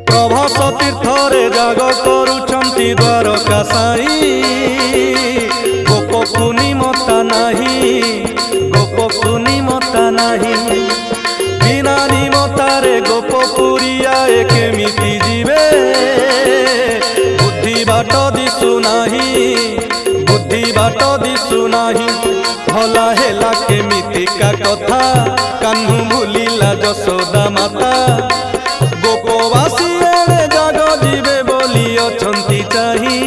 प्रभास तीर्थरे जाग करुछंती द्वारका साई गोपकु निमता नाही गोपकु निमता नाही बिना निमतारे गोपपुरिया केमिति जीवे बुद्धि बाट दिसु नाही बुद्धि बाट दिसु नाही भला हेला केमितिका कथा कान्हू भूलिला जशोदा माता गोपवासी एणे जाग जीवे बोली अछंती चाही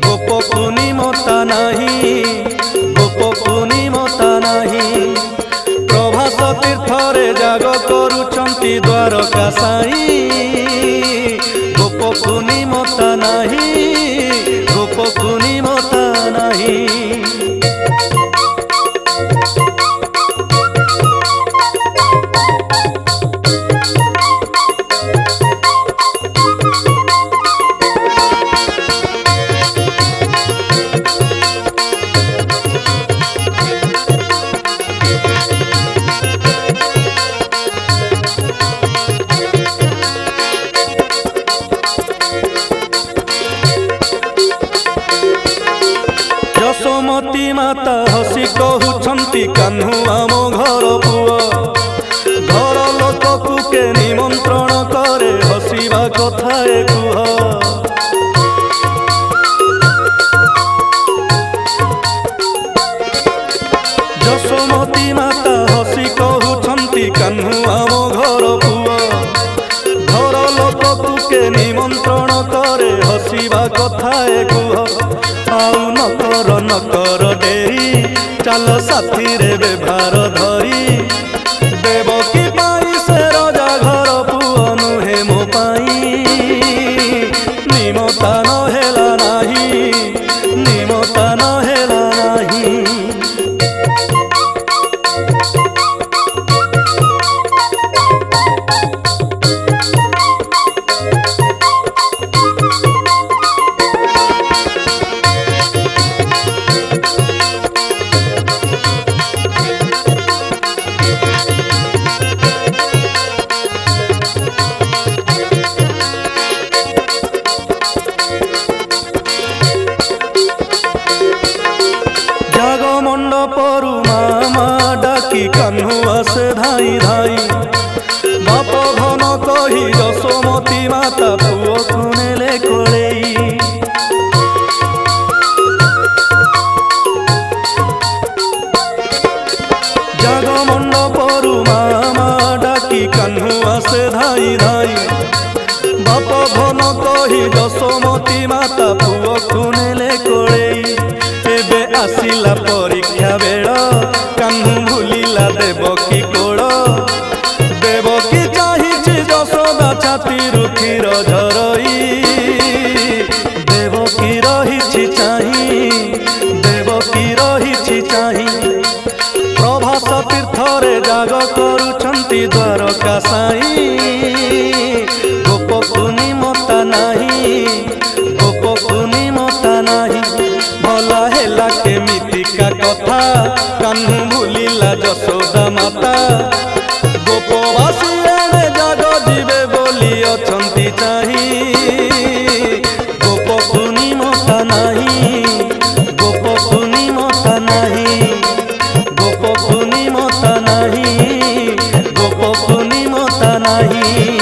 गोपकु निमता नाही गोपकु निमता नाही प्रभास तीर्थरे जाग करुछंती द्वारका साई गोपकु निमता नाही गोपकु निमता नाही। यशोमती माता हसी कहउछंती कान्हू आम घर पुओ घर लोककु के निमंत्रण करे हसीबा कथाए कुह यशोमती माता हसी कहउछंती कान्हू आम घर पुओ घर लोककु के निमंत्रण करे हसीबा कथाए कुह आउ नकर डेरी चल साथी रे बेभार धरी देवकी पाई से राजा घर पुओ नुहे मो पाई निमता न हेला नाही निमता न हेला नाही। मंडपरु मामा डाकी कान्हू आसे धाई धाई बाप धन कही यशोमती माता पुओ कुनेले कोलेई जाग मंडपरु मामा डाकी कान्हू आसे धाई धाई बाप धन कही यशोमती माता पुओ कुनेले कोलेई आसिला परीक्षा बेड़ कान्हू भूलिला देवकी कोड़ देवकी चाहिए यशोदा छाती क्षीर झरई देवकी रही देवकी रही प्रभास तीर्थरे जाग करुछंती द्वारका साई गोपकु निमता नाही गोपकु निमता नाही भला हेला केमितिका कथा कान्हू भूलिला जशोदा माता गोपवासी एणे जाग जीवे बोली अछंती चाही गोपकु निमता नाही गोपकु निमता नाही गोपकु निमता नाही गोपकु निमता नाही।